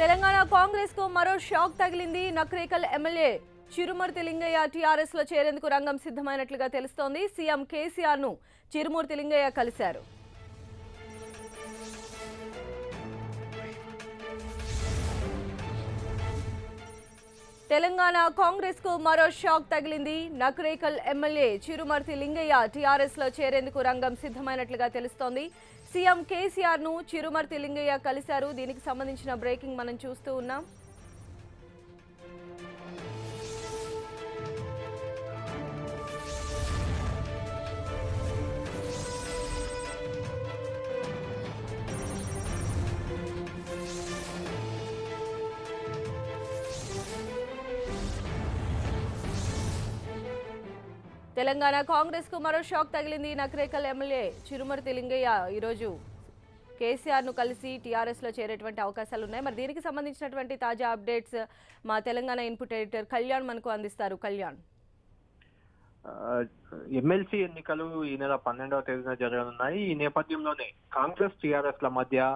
తెలంగాణ కాంగ్రెస్ కు మరో షాక్ తగిలింది. నక్రేకల్ ఎమ్మెల్యే చిరుమర్తి లింగయ్య టీఆర్ఎస్ లో చేరేందుకు రంగం సిద్ధమైనట్లుగా తెలుస్తోంది. సీఎం కేసీఆర్ ను చిరుమూర్తి లింగయ్య కలిశారు. తెలంగాణ కాంగ్రెస్ కు మరో షాక్ తగిలింది. నక్రేకల్ ఎమ్మెల్యే చిరుమర్తి లింగయ్య టీఆర్ఎస్ లో చేరేందుకు రంగం సిద్ధమైనట్లుగా తెలుస్తోంది. సీఎం కేసీఆర్ ను చిరుమర్తి లింగయ్య కలిశారు. దీనికి సంబంధించిన బ్రేకింగ్ మనం చూస్తూ ఉన్నాం. తెలంగాణ కాంగ్రెస్ కు మరో షాక్ తగిలింది. నక్రేకల్ ఎమ్మెల్యే చిరుమర్తి లింగయ్య ఈరోజు కేసీఆర్ ను కలిసి టీఆర్ఎస్ లో చేరేటువంటి అవకాశాలు ఉన్నాయి. మరి దీనికి సంబంధించినటువంటి తాజా అప్డేట్స్ మా తెలంగాణ ఇన్పుట్ ఎడిటర్ కళ్యాణ్ మనకు అందిస్తారు. కళ్యాణ్, ఎమ్మెల్సీ ఎన్నికలు ఈ నెల 12వ తేదీన జరగనున్నాయి. ఈ నేపథ్యంలోనే కాంగ్రెస్ టీఆర్ఎస్ ల మధ్య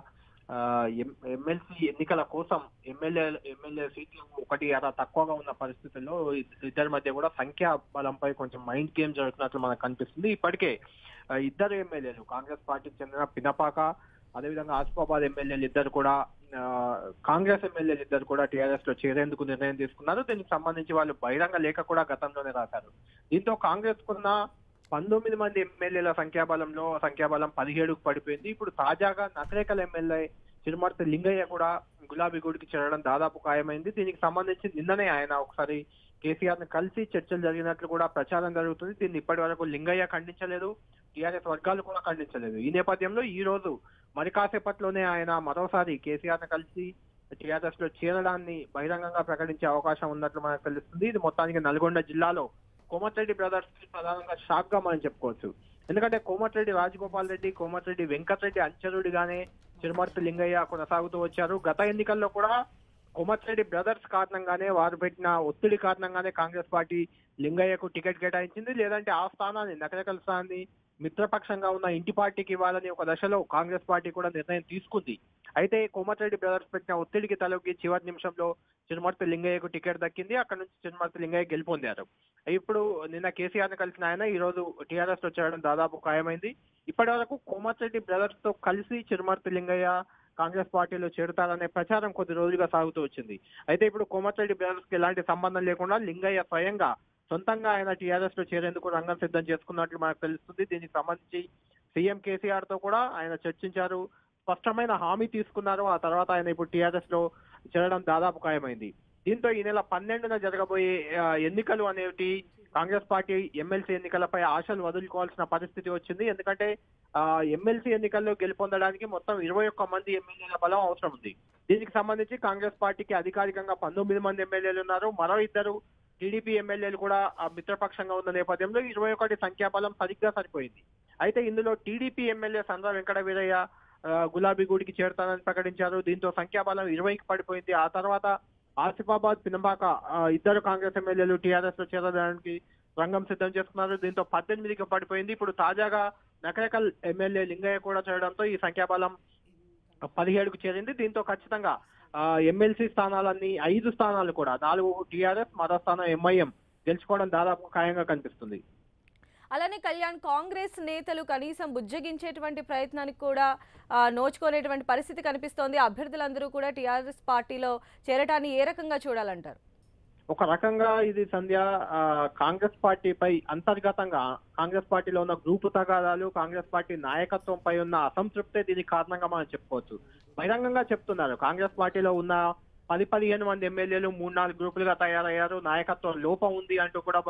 ఎమ్మెల్సీ ఎన్నికల కోసం ఎమ్మెల్యే సీట్లు ఒకటి అలా తక్కువగా ఉన్న పరిస్థితుల్లో ఇద్దరి మధ్య కూడా సంఖ్యా బలంపై కొంచెం మైండ్ గేమ్ జరుగుతున్నట్లు మనకు కనిపిస్తుంది. ఇప్పటికే ఇద్దరు ఎమ్మెల్యేలు కాంగ్రెస్ పార్టీకి చెందిన పినపాక, అదేవిధంగా ఆసిఫాబాద్ ఎమ్మెల్యేలు ఇద్దరు కూడా కాంగ్రెస్ ఎమ్మెల్యేలు ఇద్దరు కూడా టీఆర్ఎస్ లో చేరేందుకు నిర్ణయం తీసుకున్నారు. దీనికి సంబంధించి వాళ్ళు బహిరంగ లేఖ కూడా గతంలోనే రాశారు. దీంతో కాంగ్రెస్ కున్న 19 మంది ఎమ్మెల్యేల సంఖ్యాబలం 17కు పడిపోయింది. ఇప్పుడు తాజాగా నక్రేకల్ ఎమ్మెల్యే చిరుమర్తి లింగయ్య కూడా గులాబీగూడికి చేరడం దాదాపు ఖాయమైంది. దీనికి సంబంధించి నిన్ననే ఆయన ఒకసారి కేసీఆర్ ని కలిసి చర్చలు జరిగినట్లు కూడా ప్రచారం జరుగుతుంది. దీన్ని ఇప్పటి వరకు లింగయ్య ఖండించలేదు, టీఆర్ఎస్ వర్గాలు కూడా ఖండించలేదు. ఈ నేపథ్యంలో ఈ రోజు మరి కాసేపట్లోనే ఆయన మరోసారి కేసీఆర్ ని కలిసి టీఆర్ఎస్ లో చేరడాన్ని బహిరంగంగా ప్రకటించే అవకాశం ఉన్నట్లు మనకు తెలుస్తుంది. ఇది మొత్తానికి నల్గొండ జిల్లాలో కోమటిరెడ్డి బ్రదర్స్ కి ప్రధానంగా షాక్ గా మనం చెప్పుకోవచ్చు. ఎందుకంటే కోమటిరెడ్డి రాజగోపాల్ రెడ్డి, కోమటిరెడ్డి వెంకటరెడ్డి అంచెరుడిగానే చిరుమర్తి లింగయ్య కొనసాగుతూ వచ్చారు. గత ఎన్నికల్లో కూడా కోమటిరెడ్డి బ్రదర్స్ కారణంగానే, వారు పెట్టిన ఒత్తిడి కారణంగానే కాంగ్రెస్ పార్టీ లింగయ్యకు టికెట్ కేటాయించింది. లేదంటే ఆ స్థానాన్ని, నకరేకల్ స్థానాన్ని మిత్రపక్షంగా ఉన్న ఇంటి పార్టీకి ఇవ్వాలని ఒక దశలో కాంగ్రెస్ పార్టీ కూడా నిర్ణయం తీసుకుంది. అయితే కోమటిరెడ్డి బ్రదర్స్ పెట్టిన ఒత్తిడికి తలొగ్గి చివరి నిమిషంలో చిరుమర్తి లింగయ్యకు టికెట్ దక్కింది. అక్కడ నుంచి చిరుమర్తి లింగయ్య గెలుపొందారు. ఇప్పుడు నిన్న కేసీఆర్ ని కలిసిన ఆయన ఈ రోజు టీఆర్ఎస్ లో చేరడం దాదాపు ఖాయమైంది. ఇప్పటి వరకు కోమటిరెడ్డి బ్రదర్స్ తో కలిసి చిరుమర్తి లింగయ్య కాంగ్రెస్ పార్టీలో చేరుతారనే ప్రచారం కొద్ది రోజులుగా సాగుతూ వచ్చింది. అయితే ఇప్పుడు కోమటిరెడ్డి బ్రదర్స్ కి ఎలాంటి సంబంధం లేకుండా లింగయ్య స్వయంగా సొంతంగా ఆయన టీఆర్ఎస్ లో చేరేందుకు రంగం సిద్ధం చేసుకున్నట్లు మనకు తెలుస్తుంది. దీనికి సంబంధించి సీఎం కేసీఆర్ తో కూడా ఆయన చర్చించారు, స్పష్టమైన హామీ తీసుకున్నారు. ఆ తర్వాత ఆయన ఇప్పుడు టీఆర్ఎస్ లో చేరడం దాదాపు ఖాయమైంది. దీంతో ఈ నెల 12న జరగబోయే ఎన్నికలు అనేవి కాంగ్రెస్ పార్టీ ఎమ్మెల్సీ ఎన్నికలపై ఆశలు వదులుకోవాల్సిన పరిస్థితి వచ్చింది. ఎందుకంటే ఎమ్మెల్సీ ఎన్నికల్లో గెలుపొందడానికి మొత్తం 21 మంది ఎమ్మెల్యేల బలం అవసరం ఉంది. దీనికి సంబంధించి కాంగ్రెస్ పార్టీకి అధికారికంగా 19 మంది ఎమ్మెల్యేలు ఉన్నారు. మరో ఇద్దరు టీడీపీ ఎమ్మెల్యేలు కూడా మిత్రపక్షంగా ఉన్న నేపథ్యంలో 21 సంఖ్యాబలం సరిగ్గా సరిపోయింది. అయితే ఇందులో టీడీపీ ఎమ్మెల్యే సంద్ర వెంకట వీరయ్య గులాబీగూడికి చేరుతానని ప్రకటించారు. దీంతో సంఖ్యాబలం 20కి పడిపోయింది. ఆ తర్వాత ఆసిఫాబాద్, పినపాక ఇద్దరు కాంగ్రెస్ ఎమ్మెల్యేలు టీఆర్ఎస్ లో చేరడానికి రంగం సిద్ధం చేసుకున్నారు. దీంతో 18కి పడిపోయింది. ఇప్పుడు తాజాగా నకరేకల్ ఎమ్మెల్యే లింగయ్య కూడా చేరడంతో ఈ సంఖ్యాబలం 17కు చేరింది. దీంతో ఖచ్చితంగా ఎమ్మెల్సీ స్థానాలన్నీ 5 స్థానాలు కూడా 4 టీఆర్ఎస్, మరో స్థానం ఎంఐఎం గెలుచుకోవడం దాదాపు ఖాయంగా కనిపిస్తుంది. అలానే కళ్యాణ్, కాంగ్రెస్ నేతలు కనీసం బుజ్జగించేటువంటి ప్రయత్నానికి కూడా నోచుకునేటువంటి పరిస్థితి కనిపిస్తోంది. అభ్యర్థులందరూ కూడా టీఆర్ఎస్ పార్టీలో చేరటాన్ని ఏ రకంగా చూడాలంటారు? ఒక రకంగా ఇది సంధ్య కాంగ్రెస్ పార్టీపై అంతర్గతంగా కాంగ్రెస్ పార్టీలో ఉన్న గ్రూపు తగాదాలు, కాంగ్రెస్ పార్టీ నాయకత్వంపై ఉన్న అసంతృప్తే దీనికి కారణంగా మనం చెప్పుకోవచ్చు. బహిరంగంగా చెప్తున్నారు, కాంగ్రెస్ పార్టీలో ఉన్న 10-15 మంది ఎమ్మెల్యేలు 3-4 గ్రూపులుగా తయారయ్యారు, నాయకత్వం లోపం ఉంది అంటూ కూడా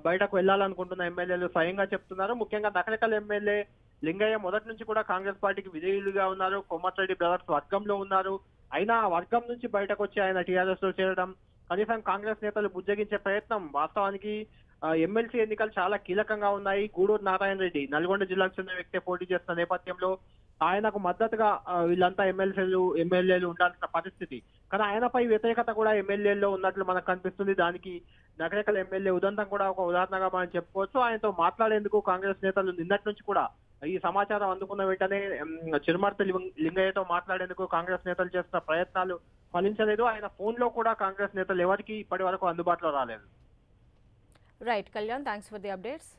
బయటకు వెళ్లాలనుకుంటున్న ఎమ్మెల్యేలు స్వయంగా చెప్తున్నారు. ముఖ్యంగా నకరేకల్ ఎమ్మెల్యే లింగయ్య మొదటి నుంచి కూడా కాంగ్రెస్ పార్టీకి విధేయులుగా ఉన్నారు. కోమటిరెడ్డి బ్రదర్స్ వర్గంలో ఉన్నారు. అయినా ఆ వర్గం నుంచి బయటకు వచ్చి ఆయన టీఆర్ఎస్ లో చేరడం, కనీసం కాంగ్రెస్ నేతలు బుజ్జగించే ప్రయత్నం, వాస్తవానికి ఎమ్మెల్సీ ఎన్నికలు చాలా కీలకంగా ఉన్నాయి. గూడూరు నారాయణ రెడ్డి నల్గొండ జిల్లాకు చెందిన వ్యక్తి పోటీ చేస్తున్న నేపథ్యంలో ఆయనకు మద్దతుగా వీళ్ళంతా ఎమ్మెల్యేలు ఉండాల్సిన పరిస్థితి. కానీ ఆయనపై వ్యతిరేకత కూడా ఎమ్మెల్యేల్లో ఉన్నట్లు మనకు కనిపిస్తుంది. దానికి నకరేకల్ ఎమ్మెల్యే ఉదంతం కూడా ఒక ఉదాహరణగా మనం చెప్పుకోవచ్చు. ఆయనతో మాట్లాడేందుకు కాంగ్రెస్ నేతలు నిన్నటి నుంచి కూడా ఈ సమాచారం అందుకున్న వెంటనే చిరుమర్తి లింగయ్యతో మాట్లాడేందుకు కాంగ్రెస్ నేతలు చేస్తున్న ప్రయత్నాలు ఫలించలేదు. ఆయన ఫోన్ లో కూడా కాంగ్రెస్ నేతలు ఎవరికి ఇప్పటి వరకు అందుబాటులో రాలేదు. Right Kalyan, thanks for the updates.